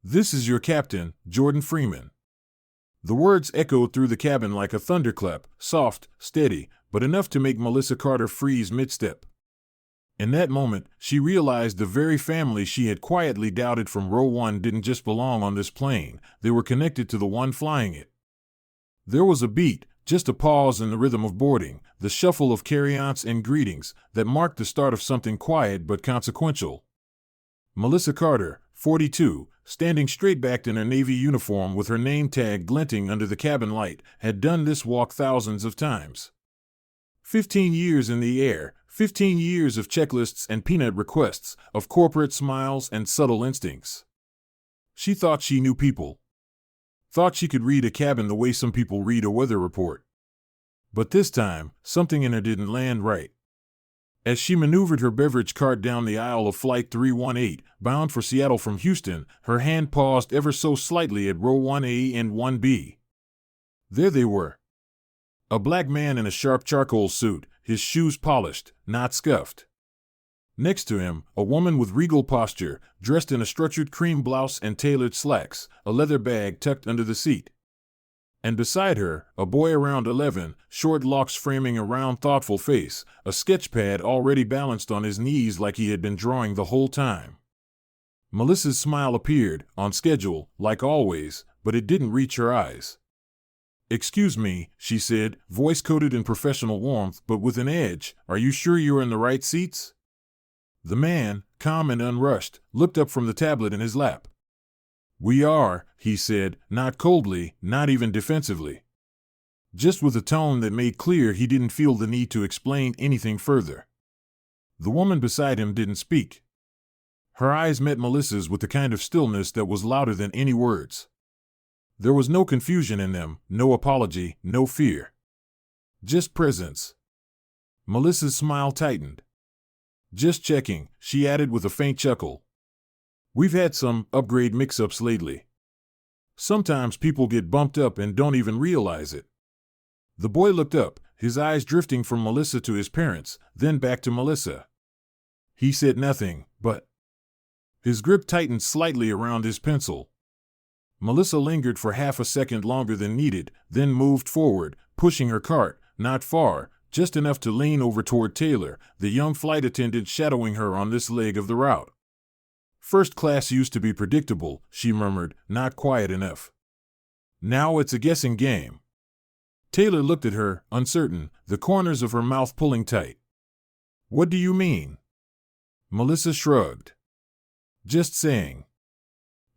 This is your captain, Jordan Freeman. The words echoed through the cabin like a thunderclap, soft, steady, but enough to make Melissa Carter freeze mid-step. In that moment, she realized the very family she had quietly doubted from row one didn't just belong on this plane, they were connected to the one flying it. There was a beat, just a pause in the rhythm of boarding, the shuffle of carry-ons and greetings, that marked the start of something quiet but consequential. Melissa Carter, 42, standing straight-backed in her Navy uniform with her name tag glinting under the cabin light, had done this walk thousands of times. 15 years in the air, 15 years of checklists and peanut requests, of corporate smiles and subtle instincts. She thought she knew people. Thought she could read a cabin the way some people read a weather report. But this time, something in her didn't land right. As she maneuvered her beverage cart down the aisle of Flight 318, bound for Seattle from Houston, her hand paused ever so slightly at row 1A and 1B. There they were. A black man in a sharp charcoal suit, his shoes polished, not scuffed. Next to him, a woman with regal posture, dressed in a structured cream blouse and tailored slacks, a leather bag tucked under the seat. And beside her, a boy around 11, short locks framing a round, thoughtful face, a sketch pad already balanced on his knees like he had been drawing the whole time. Melissa's smile appeared, on schedule, like always, but it didn't reach her eyes. "Excuse me," she said, voice coated in professional warmth but with an edge, "are you sure you're in the right seats?" The man, calm and unrushed, looked up from the tablet in his lap. "We are," he said, not coldly, not even defensively. Just with a tone that made clear he didn't feel the need to explain anything further. The woman beside him didn't speak. Her eyes met Melissa's with the kind of stillness that was louder than any words. There was no confusion in them, no apology, no fear. Just presence. Melissa's smile tightened. "Just checking," she added with a faint chuckle. "We've had some upgrade mix-ups lately. Sometimes people get bumped up and don't even realize it." The boy looked up, his eyes drifting from Melissa to his parents, then back to Melissa. He said nothing, but his grip tightened slightly around his pencil. Melissa lingered for half a second longer than needed, then moved forward, pushing her cart, not far, just enough to lean over toward Taylor, the young flight attendant shadowing her on this leg of the route. "First class used to be predictable," she murmured, not quiet enough. "Now it's a guessing game." Taylor looked at her, uncertain, the corners of her mouth pulling tight. "What do you mean?" Melissa shrugged. "Just saying.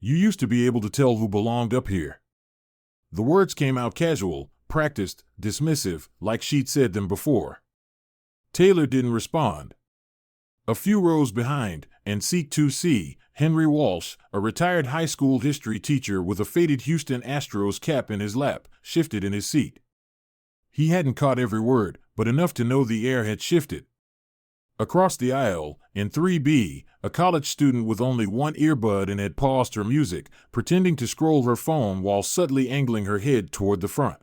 You used to be able to tell who belonged up here." The words came out casual, practiced, dismissive, like she'd said them before. Taylor didn't respond. A few rows behind, and seat 2C, Henry Walsh, a retired high school history teacher with a faded Houston Astros cap in his lap, shifted in his seat. He hadn't caught every word, but enough to know the air had shifted. Across the aisle, in 3B, a college student with only one earbud and had paused her music, pretending to scroll her phone while subtly angling her head toward the front.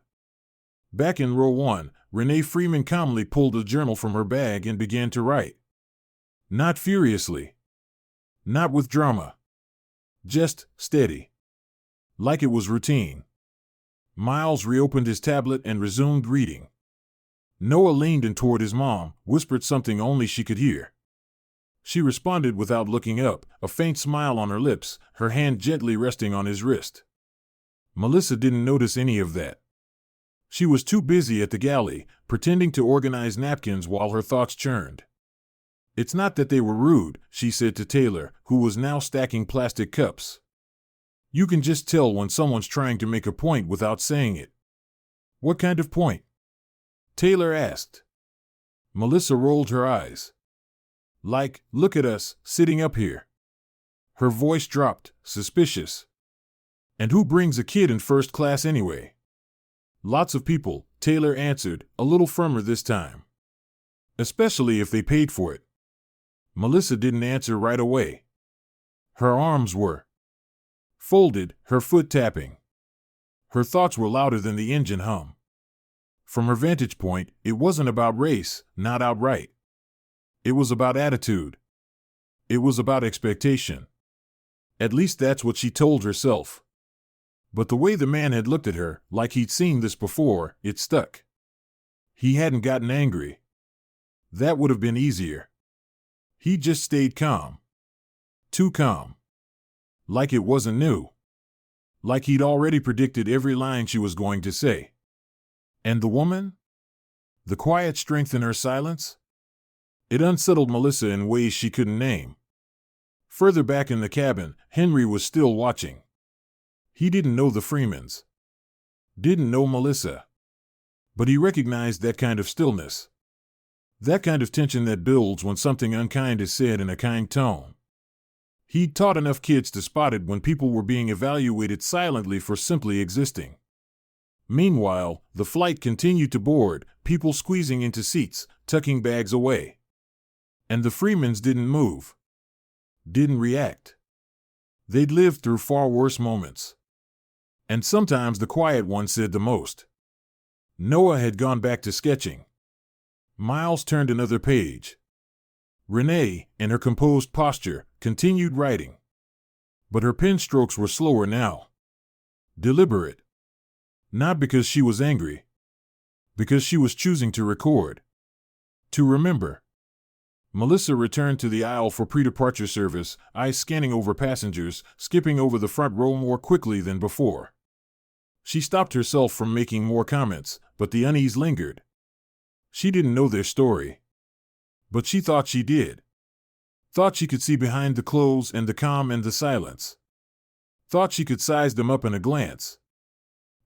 Back in row 1, Renee Freeman calmly pulled a journal from her bag and began to write. Not furiously. Not with drama. Just steady. Like it was routine. Miles reopened his tablet and resumed reading. Noah leaned in toward his mom, whispered something only she could hear. She responded without looking up, a faint smile on her lips, her hand gently resting on his wrist. Melissa didn't notice any of that. She was too busy at the galley, pretending to organize napkins while her thoughts churned. "It's not that they were rude," she said to Taylor, who was now stacking plastic cups. "You can just tell when someone's trying to make a point without saying it." "What kind of point?" Taylor asked. Melissa rolled her eyes. "Like, look at us, sitting up here." Her voice dropped, suspicious. "And who brings a kid in first class anyway?" "Lots of people," Taylor answered, a little firmer this time. "Especially if they paid for it." Melissa didn't answer right away. Her arms were folded, her foot tapping. Her thoughts were louder than the engine hum. From her vantage point, it wasn't about race, not outright. It was about attitude. It was about expectation. At least that's what she told herself. But the way the man had looked at her, like he'd seen this before, it stuck. He hadn't gotten angry. That would have been easier. He just stayed calm. Too calm. Like it wasn't new. Like he'd already predicted every line she was going to say. And the woman? The quiet strength in her silence? It unsettled Melissa in ways she couldn't name. Further back in the cabin, Henry was still watching. He didn't know the Freemans. Didn't know Melissa. But he recognized that kind of stillness. That kind of tension that builds when something unkind is said in a kind tone. He'd taught enough kids to spot it when people were being evaluated silently for simply existing. Meanwhile, the flight continued to board, people squeezing into seats, tucking bags away. And the Freemans didn't move. Didn't react. They'd lived through far worse moments. And sometimes the quiet one said the most. Noah had gone back to sketching. Miles turned another page. Renee, in her composed posture, continued writing. But her pen strokes were slower now. Deliberate. Not because she was angry. Because she was choosing to record. To remember. Melissa returned to the aisle for pre-departure service, eyes scanning over passengers, skipping over the front row more quickly than before. She stopped herself from making more comments, but the unease lingered. She didn't know their story. But she thought she did. Thought she could see behind the clothes and the calm and the silence. Thought she could size them up in a glance.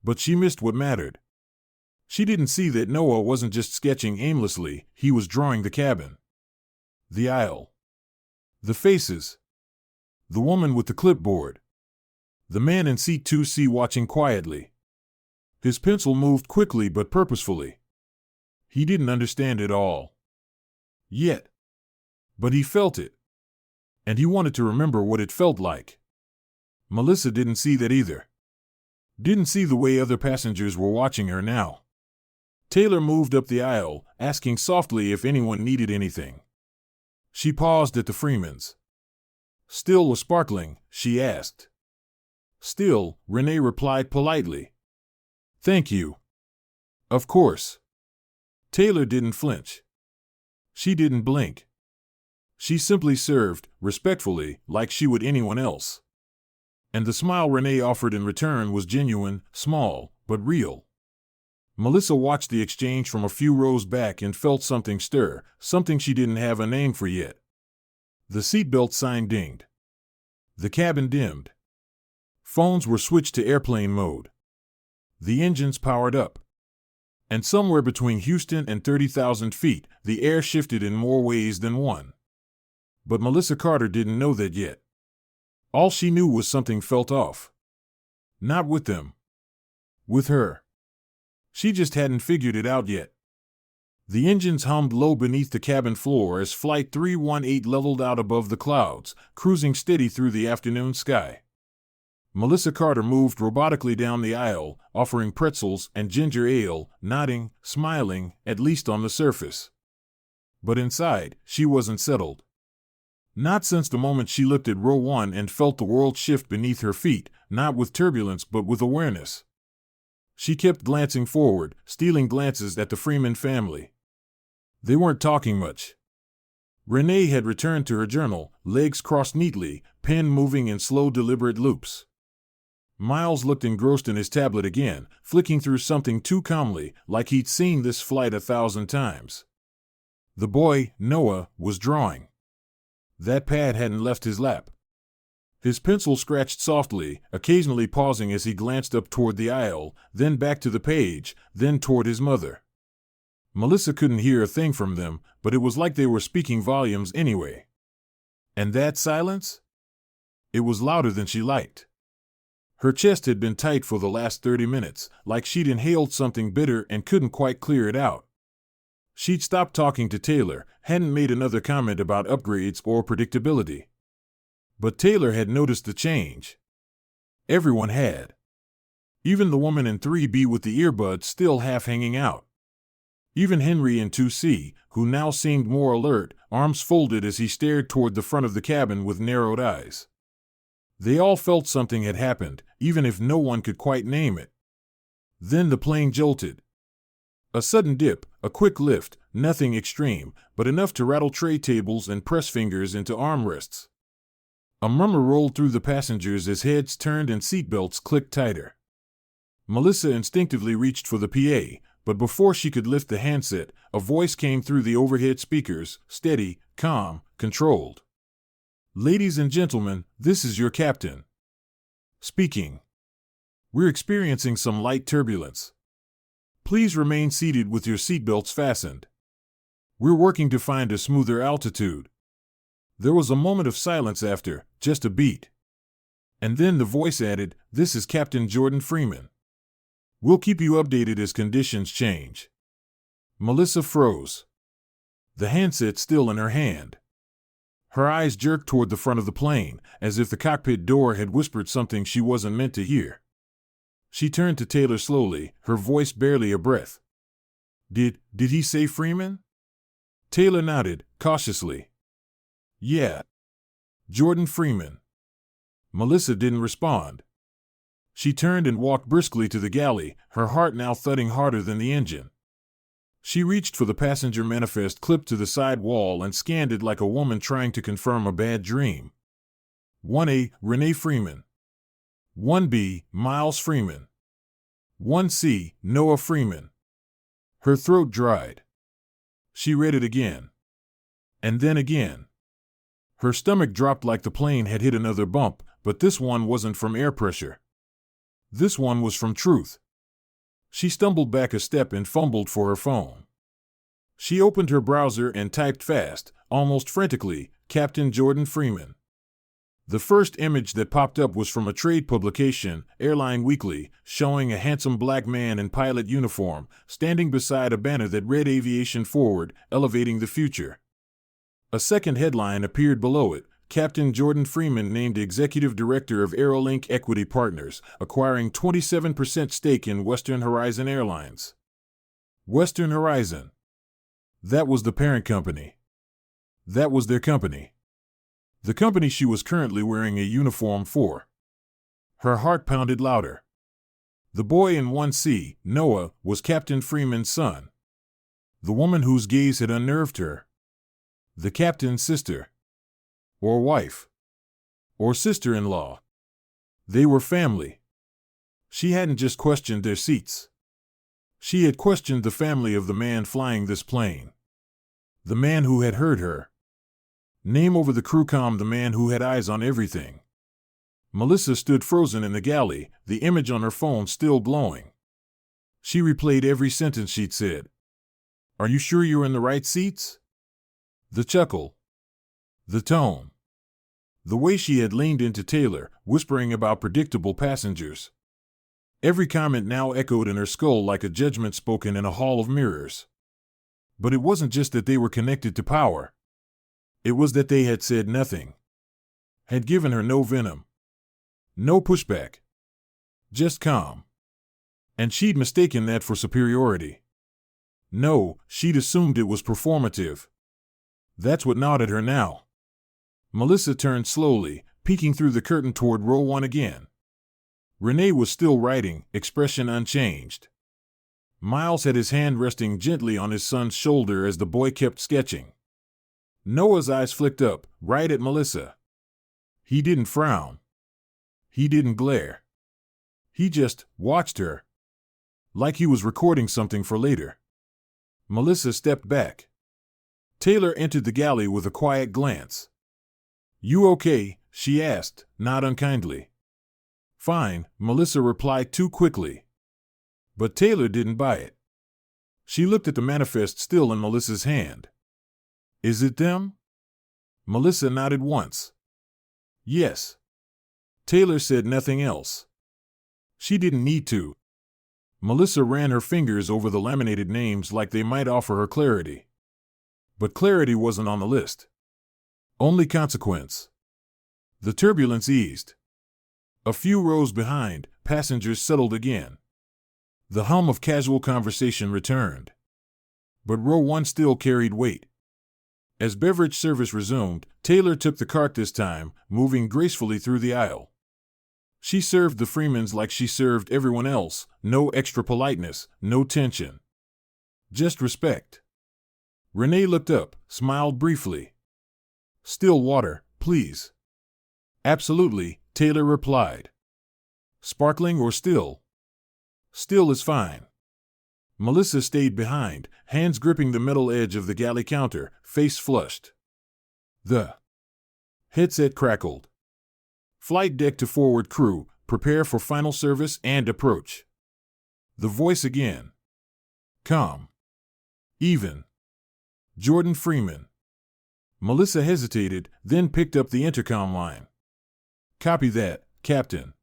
But she missed what mattered. She didn't see that Noah wasn't just sketching aimlessly, he was drawing the cabin. The aisle. The faces. The woman with the clipboard. The man in seat 2C watching quietly. His pencil moved quickly but purposefully. He didn't understand it all. Yet. But he felt it. And he wanted to remember what it felt like. Melissa didn't see that either. Didn't see the way other passengers were watching her now. Taylor moved up the aisle, asking softly if anyone needed anything. She paused at the Freemans. Still was sparkling, she asked. Still, Renee replied politely. Thank you. Of course. Taylor didn't flinch. She didn't blink. She simply served, respectfully, like she would anyone else. And the smile Renee offered in return was genuine, small, but real. Melissa watched the exchange from a few rows back and felt something stir, something she didn't have a name for yet. The seatbelt sign dinged. The cabin dimmed. Phones were switched to airplane mode. The engines powered up. And somewhere between Houston and 30,000 feet, the air shifted in more ways than one. But Melissa Carter didn't know that yet. All she knew was something felt off. Not with them. With her. She just hadn't figured it out yet. The engines hummed low beneath the cabin floor as Flight 318 leveled out above the clouds, cruising steady through the afternoon sky. Melissa Carter moved robotically down the aisle, offering pretzels and ginger ale, nodding, smiling, at least on the surface. But inside, she wasn't settled. Not since the moment she looked at row 1 and felt the world shift beneath her feet, not with turbulence but with awareness. She kept glancing forward, stealing glances at the Freeman family. They weren't talking much. Renee had returned to her journal, legs crossed neatly, pen moving in slow deliberate loops. Miles looked engrossed in his tablet again, flicking through something too calmly, like he'd seen this flight 1,000 times. The boy, Noah, was drawing. That pad hadn't left his lap. His pencil scratched softly, occasionally pausing as he glanced up toward the aisle, then back to the page, then toward his mother. Melissa couldn't hear a thing from them, but it was like they were speaking volumes anyway. And that silence? It was louder than she liked. Her chest had been tight for the last 30 minutes, like she'd inhaled something bitter and couldn't quite clear it out. She'd stopped talking to Taylor, hadn't made another comment about upgrades or predictability. But Taylor had noticed the change. Everyone had. Even the woman in 3B with the earbuds still half hanging out. Even Henry in 2C, who now seemed more alert, arms folded as he stared toward the front of the cabin with narrowed eyes. They all felt something had happened, even if no one could quite name it. Then the plane jolted. A sudden dip, a quick lift, nothing extreme, but enough to rattle tray tables and press fingers into armrests. A murmur rolled through the passengers as heads turned and seatbelts clicked tighter. Melissa instinctively reached for the PA, but before she could lift the handset, a voice came through the overhead speakers, steady, calm, controlled. "Ladies and gentlemen, this is your captain speaking. We're experiencing some light turbulence. Please remain seated with your seatbelts fastened. We're working to find a smoother altitude." There was a moment of silence after, just a beat. And then the voice added, "This is Captain Jordan Freeman. We'll keep you updated as conditions change." Melissa froze, the handset still in her hand. Her eyes jerked toward the front of the plane, as if the cockpit door had whispered something she wasn't meant to hear. She turned to Taylor slowly, her voice barely a breath. Did he say Freeman?" Taylor nodded, cautiously. "Yeah. Jordan Freeman." Melissa didn't respond. She turned and walked briskly to the galley, her heart now thudding harder than the engine. She reached for the passenger manifest clipped to the side wall and scanned it like a woman trying to confirm a bad dream. 1A, Renee Freeman. 1B, Miles Freeman. 1C, Noah Freeman. Her throat dried. She read it again. And then again. Her stomach dropped like the plane had hit another bump, but this one wasn't from air pressure. This one was from truth. She stumbled back a step and fumbled for her phone. She opened her browser and typed fast, almost frantically, Captain Jordan Freeman. The first image that popped up was from a trade publication, Airline Weekly, showing a handsome black man in pilot uniform, standing beside a banner that read Aviation Forward, Elevating the Future. A second headline appeared below it, Captain Jordan Freeman named Executive Director of Aerolink Equity Partners, acquiring 27% stake in Western Horizon Airlines. Western Horizon. That was the parent company. That was their company. The company she was currently wearing a uniform for. Her heart pounded louder. The boy in 1C, Noah, was Captain Freeman's son. The woman whose gaze had unnerved her. The captain's sister. Or wife. Or sister-in-law. They were family. She hadn't just questioned their seats. She had questioned the family of the man flying this plane. The man who had heard her. Name over the crewcom, the man who had eyes on everything. Melissa stood frozen in the galley, the image on her phone still glowing. She replayed every sentence she'd said. "Are you sure you're in the right seats?" The chuckle. The tone. The way she had leaned into Taylor, whispering about predictable passengers. Every comment now echoed in her skull like a judgment spoken in a hall of mirrors. But it wasn't just that they were connected to power. It was that they had said nothing. Had given her no venom. No pushback. Just calm. And she'd mistaken that for superiority. No, she'd assumed it was performative. That's what gnawed at her now. Melissa turned slowly, peeking through the curtain toward row 1 again. Renee was still writing, expression unchanged. Miles had his hand resting gently on his son's shoulder as the boy kept sketching. Noah's eyes flicked up, right at Melissa. He didn't frown. He didn't glare. He just watched her. Like he was recording something for later. Melissa stepped back. Taylor entered the galley with a quiet glance. "You okay?" she asked, not unkindly. "Fine," Melissa replied too quickly. But Taylor didn't buy it. She looked at the manifest still in Melissa's hand. "Is it them?" Melissa nodded once. "Yes." Taylor said nothing else. She didn't need to. Melissa ran her fingers over the laminated names like they might offer her clarity. But clarity wasn't on the list. Only consequence. The turbulence eased. A few rows behind, passengers settled again. The hum of casual conversation returned. But row 1 still carried weight. As beverage service resumed, Taylor took the cart this time, moving gracefully through the aisle. She served the Freemans like she served everyone else, no extra politeness, no tension. Just respect. Renee looked up, smiled briefly. "Still water, please." "Absolutely," Taylor replied. "Sparkling or still?" "Still is fine." Melissa stayed behind, hands gripping the metal edge of the galley counter, face flushed. The headset crackled. "Flight deck to forward crew, prepare for final service and approach." The voice again. Calm. Even. "Jordan Freeman." Melissa hesitated, then picked up the intercom line. "Copy that, Captain."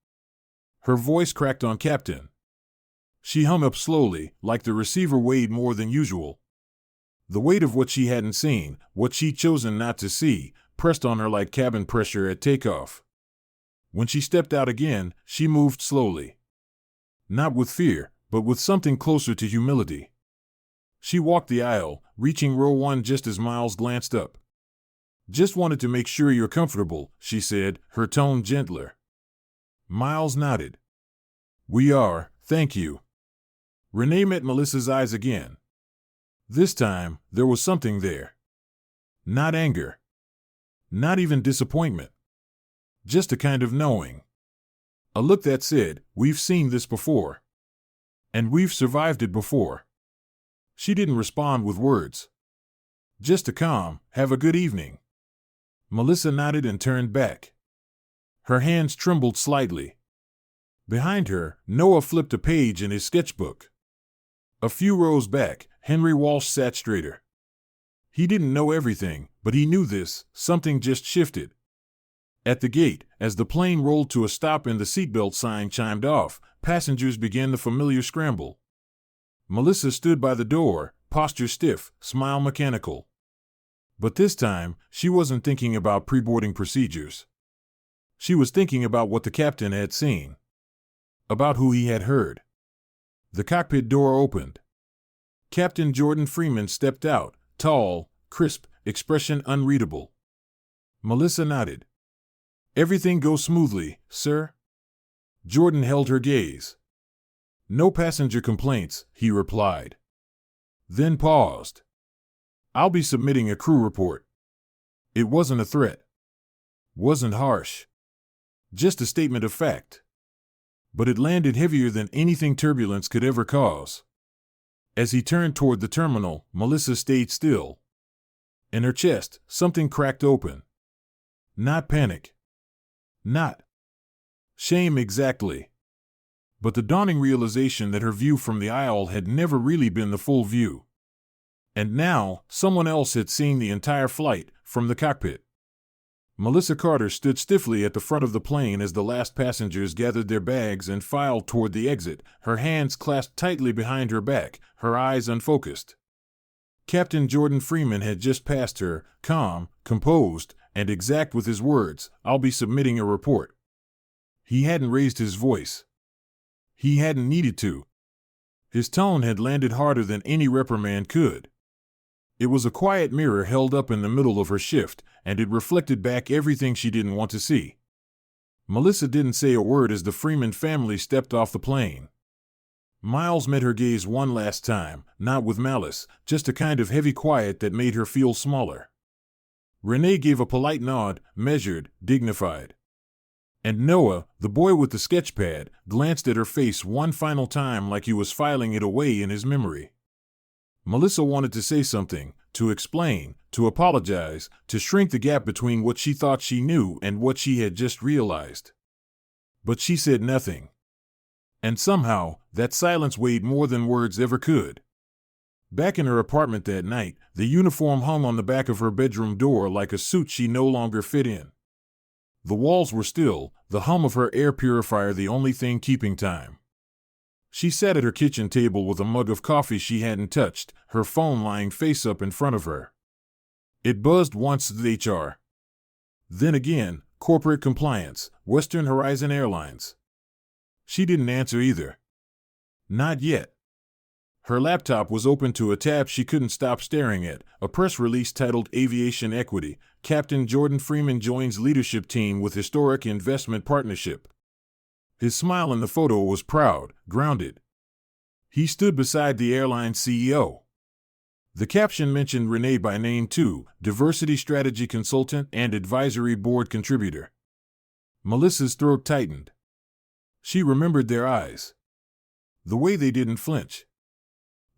Her voice cracked on Captain. She hung up slowly, like the receiver weighed more than usual. The weight of what she hadn't seen, what she'd chosen not to see, pressed on her like cabin pressure at takeoff. When she stepped out again, she moved slowly. Not with fear, but with something closer to humility. She walked the aisle, reaching row 1 just as Miles glanced up. "Just wanted to make sure you're comfortable," she said, her tone gentler. Miles nodded. "We are, thank you." Renee met Melissa's eyes again. This time, there was something there. Not anger. Not even disappointment. Just a kind of knowing. A look that said, "We've seen this before. And we've survived it before." She didn't respond with words. Just a calm, "Have a good evening." Melissa nodded and turned back. Her hands trembled slightly. Behind her, Noah flipped a page in his sketchbook. A few rows back, Henry Walsh sat straighter. He didn't know everything, but he knew this: something just shifted. At the gate, as the plane rolled to a stop and the seatbelt sign chimed off, passengers began the familiar scramble. Melissa stood by the door, posture stiff, smile mechanical. But this time, she wasn't thinking about pre-boarding procedures. She was thinking about what the captain had seen. About who he had heard. The cockpit door opened. Captain Jordan Freeman stepped out, tall, crisp, expression unreadable. Melissa nodded. "Everything goes smoothly, sir?" Jordan held her gaze. "No passenger complaints," he replied. Then paused. "I'll be submitting a crew report." It wasn't a threat. Wasn't harsh. Just a statement of fact. But it landed heavier than anything turbulence could ever cause. As he turned toward the terminal, Melissa stayed still. In her chest, something cracked open. Not panic. Not shame exactly. But the dawning realization that her view from the aisle had never really been the full view. And now, someone else had seen the entire flight, from the cockpit. Melissa Carter stood stiffly at the front of the plane as the last passengers gathered their bags and filed toward the exit, her hands clasped tightly behind her back, her eyes unfocused. Captain Jordan Freeman had just passed her, calm, composed, and exact with his words: "I'll be submitting a report." He hadn't raised his voice. He hadn't needed to. His tone had landed harder than any reprimand could. It was a quiet mirror held up in the middle of her shift, and it reflected back everything she didn't want to see. Melissa didn't say a word as the Freeman family stepped off the plane. Miles met her gaze one last time, not with malice, just a kind of heavy quiet that made her feel smaller. Renee gave a polite nod, measured, dignified. And Noah, the boy with the sketch pad, glanced at her face one final time like he was filing it away in his memory. Melissa wanted to say something, to explain, to apologize, to shrink the gap between what she thought she knew and what she had just realized. But she said nothing. And somehow, that silence weighed more than words ever could. Back in her apartment that night, the uniform hung on the back of her bedroom door like a suit she no longer fit in. The walls were still, the hum of her air purifier the only thing keeping time. She sat at her kitchen table with a mug of coffee she hadn't touched, her phone lying face up in front of her. It buzzed once the HR. Then again, corporate compliance, Western Horizon Airlines. She didn't answer either. Not yet. Her laptop was open to a tab she couldn't stop staring at, a press release titled Aviation Equity. Captain Jordan Freeman joins leadership team with historic investment partnership. His smile in the photo was proud, grounded. He stood beside the airline CEO. The caption mentioned Renee by name too, diversity strategy consultant and advisory board contributor. Melissa's throat tightened. She remembered their eyes. The way they didn't flinch.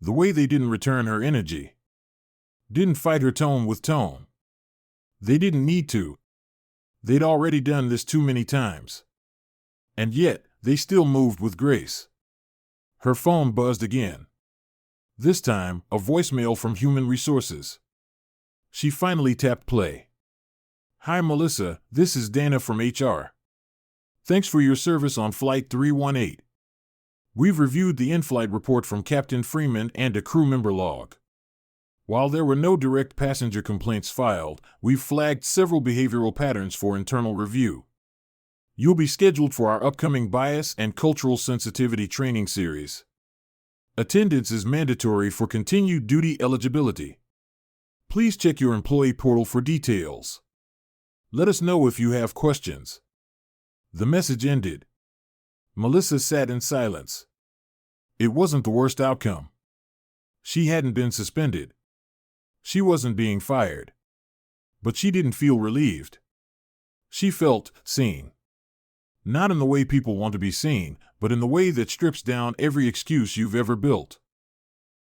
The way they didn't return her energy. Didn't fight her tone with tone. They didn't need to. They'd already done this too many times. And yet, they still moved with grace. Her phone buzzed again. This time, a voicemail from Human Resources. She finally tapped play. Hi Melissa, this is Dana from HR. Thanks for your service on Flight 318. We've reviewed the in-flight report from Captain Freeman and a crew member log. While there were no direct passenger complaints filed, we've flagged several behavioral patterns for internal review. You'll be scheduled for our upcoming bias and cultural sensitivity training series. Attendance is mandatory for continued duty eligibility. Please check your employee portal for details. Let us know if you have questions. The message ended. Melissa sat in silence. It wasn't the worst outcome. She hadn't been suspended. She wasn't being fired. But she didn't feel relieved. She felt seen. Not in the way people want to be seen, but in the way that strips down every excuse you've ever built.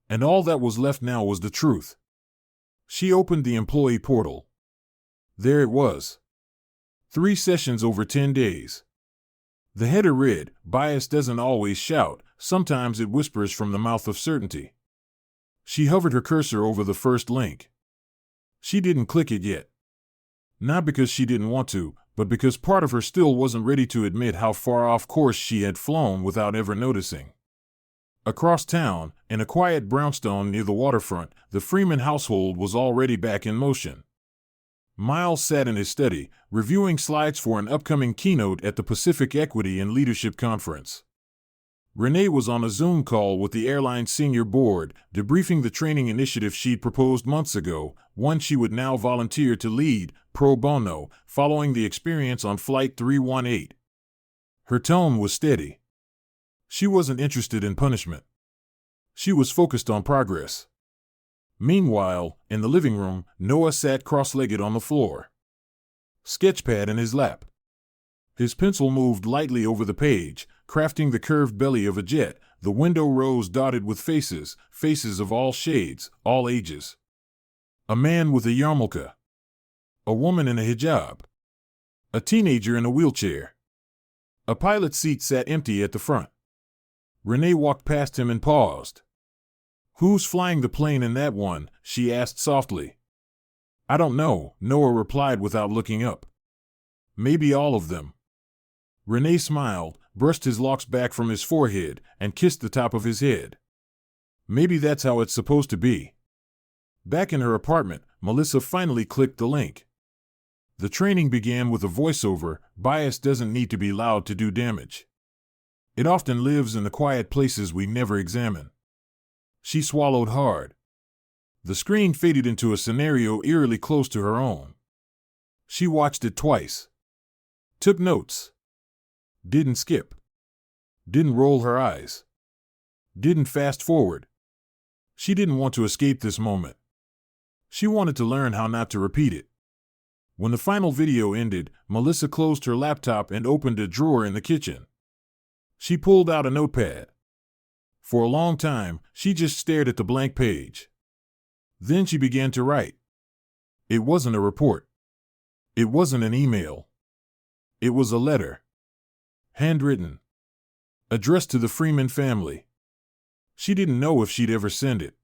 And all that was left now was the truth. She opened the employee portal. There it was. 3 sessions over 10 days. The header read, "Bias doesn't always shout, sometimes it whispers from the mouth of certainty." She hovered her cursor over the first link. She didn't click it yet. Not because she didn't want to, but because part of her still wasn't ready to admit how far off course she had flown without ever noticing. Across town, in a quiet brownstone near the waterfront, the Freeman household was already back in motion. Miles sat in his study, reviewing slides for an upcoming keynote at the Pacific Equity and Leadership Conference. Renee was on a Zoom call with the airline's senior board, debriefing the training initiative she'd proposed months ago, one she would now volunteer to lead, pro bono, following the experience on Flight 318. Her tone was steady. She wasn't interested in punishment. She was focused on progress. Meanwhile, in the living room, Noah sat cross-legged on the floor. Sketchpad in his lap. His pencil moved lightly over the page, crafting the curved belly of a jet, the window rows dotted with faces, faces of all shades, all ages. A man with a yarmulke. A woman in a hijab. A teenager in a wheelchair. A pilot's seat sat empty at the front. Renee walked past him and paused. "Who's flying the plane in that one?" she asked softly. "I don't know," Noah replied without looking up. "Maybe all of them." Renee smiled, brushed his locks back from his forehead, and kissed the top of his head. "Maybe that's how it's supposed to be." Back in her apartment, Melissa finally clicked the link. The training began with a voiceover. Bias doesn't need to be loud to do damage. It often lives in the quiet places we never examine. She swallowed hard. The screen faded into a scenario eerily close to her own. She watched it twice. Took notes. Didn't skip. Didn't roll her eyes. Didn't fast forward. She didn't want to escape this moment. She wanted to learn how not to repeat it. When the final video ended, Melissa closed her laptop and opened a drawer in the kitchen. She pulled out a notepad. For a long time, she just stared at the blank page. Then she began to write. It wasn't a report. It wasn't an email. It was a letter. Handwritten. Addressed to the Freeman family. She didn't know if she'd ever send it.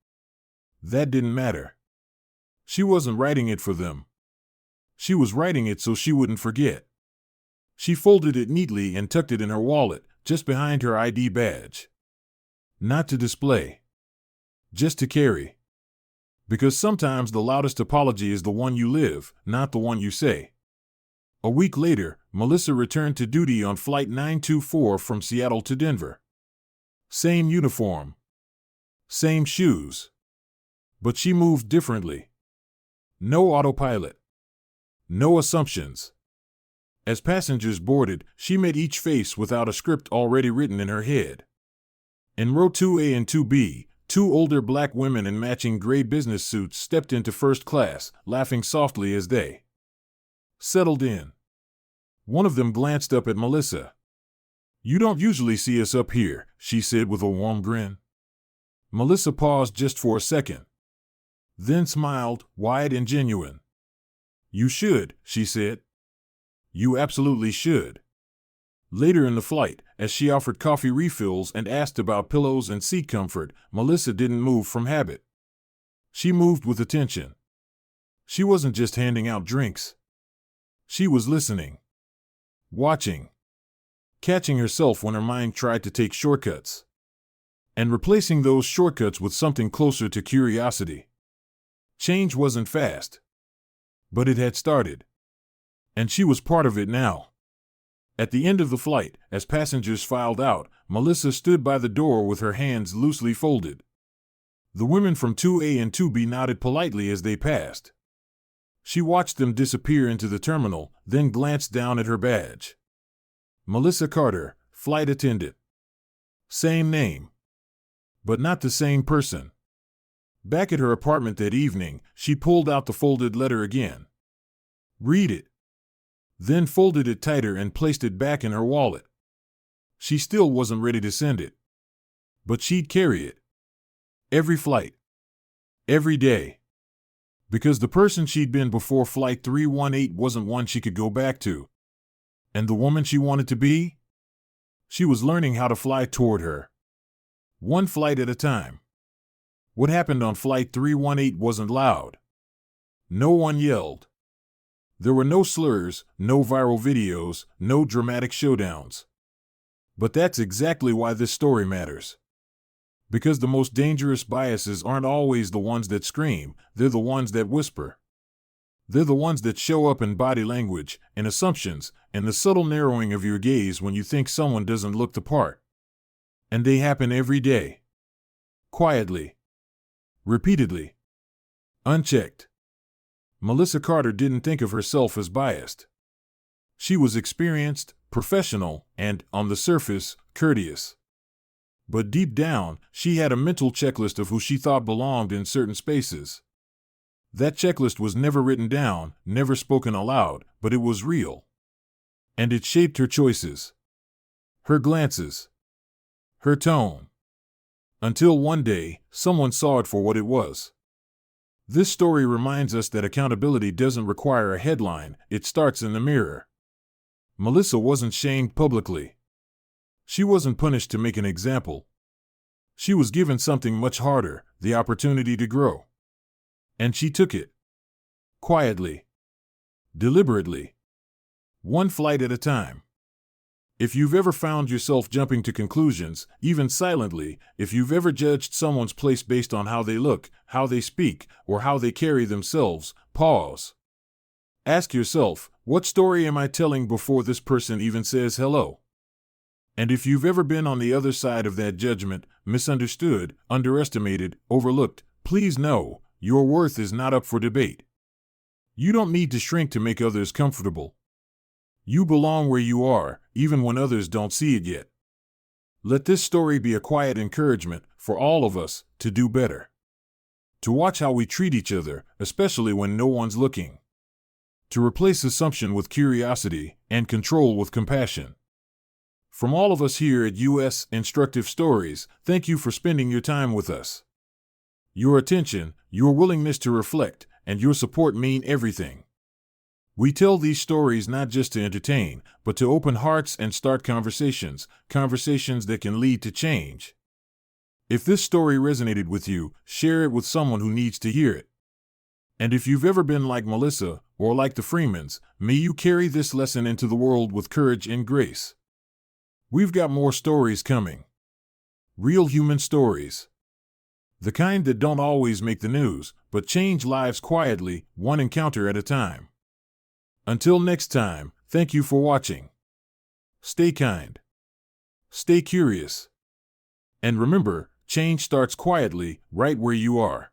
That didn't matter. She wasn't writing it for them. She was writing it so she wouldn't forget. She folded it neatly and tucked it in her wallet, just behind her ID badge. Not to display. Just to carry. Because sometimes the loudest apology is the one you live, not the one you say. A week later, Melissa returned to duty on Flight 924 from Seattle to Denver. Same uniform. Same shoes. But she moved differently. No autopilot. No assumptions. As passengers boarded, she met each face without a script already written in her head. In row 2A and 2B, two older black women in matching gray business suits stepped into first class, laughing softly as they settled in. One of them glanced up at Melissa. "You don't usually see us up here," she said with a warm grin. Melissa paused just for a second, then smiled, wide and genuine. "You should," she said. "You absolutely should." Later in the flight, as she offered coffee refills and asked about pillows and seat comfort, Melissa didn't move from habit. She moved with attention. She wasn't just handing out drinks. She was listening, watching, catching herself when her mind tried to take shortcuts, and replacing those shortcuts with something closer to curiosity. Change wasn't fast, but it had started, and she was part of it now. At the end of the flight, as passengers filed out, Melissa stood by the door with her hands loosely folded. The women from 2A and 2B nodded politely as they passed. She watched them disappear into the terminal, then glanced down at her badge. Melissa Carter, flight attendant. Same name, but not the same person. Back at her apartment that evening, she pulled out the folded letter again. Read it. Then folded it tighter and placed it back in her wallet. She still wasn't ready to send it, but she'd carry it. Every flight. Every day. Because the person she'd been before Flight 318 wasn't one she could go back to. And the woman she wanted to be? She was learning how to fly toward her. One flight at a time. What happened on Flight 318 wasn't loud. No one yelled. There were no slurs, no viral videos, no dramatic showdowns. But that's exactly why this story matters. Because the most dangerous biases aren't always the ones that scream, they're the ones that whisper. They're the ones that show up in body language, in assumptions, and the subtle narrowing of your gaze when you think someone doesn't look the part. And they happen every day. Quietly. Repeatedly. Unchecked. Melissa Carter didn't think of herself as biased. She was experienced, professional, and, on the surface, courteous. But deep down, she had a mental checklist of who she thought belonged in certain spaces. That checklist was never written down, never spoken aloud, but it was real. And it shaped her choices, her glances, her tone. Until one day, someone saw it for what it was. This story reminds us that accountability doesn't require a headline, it starts in the mirror. Melissa wasn't shamed publicly. She wasn't punished to make an example. She was given something much harder, the opportunity to grow. And she took it. Quietly. Deliberately. One flight at a time. If you've ever found yourself jumping to conclusions, even silently, if you've ever judged someone's place based on how they look, how they speak, or how they carry themselves, pause. Ask yourself, what story am I telling before this person even says hello? And if you've ever been on the other side of that judgment, misunderstood, underestimated, overlooked, please know, your worth is not up for debate. You don't need to shrink to make others comfortable. You belong where you are, even when others don't see it yet. Let this story be a quiet encouragement for all of us to do better. To watch how we treat each other, especially when no one's looking. To replace assumption with curiosity and control with compassion. From all of us here at US Instructive Stories, thank you for spending your time with us. Your attention, your willingness to reflect, and your support mean everything. We tell these stories not just to entertain, but to open hearts and start conversations that can lead to change. If this story resonated with you, share it with someone who needs to hear it. And if you've ever been like Melissa, or like the Freemans, may you carry this lesson into the world with courage and grace. We've got more stories coming. Real human stories. The kind that don't always make the news, but change lives quietly, one encounter at a time. Until next time, thank you for watching. Stay kind. Stay curious. And remember, Change starts quietly, right where you are.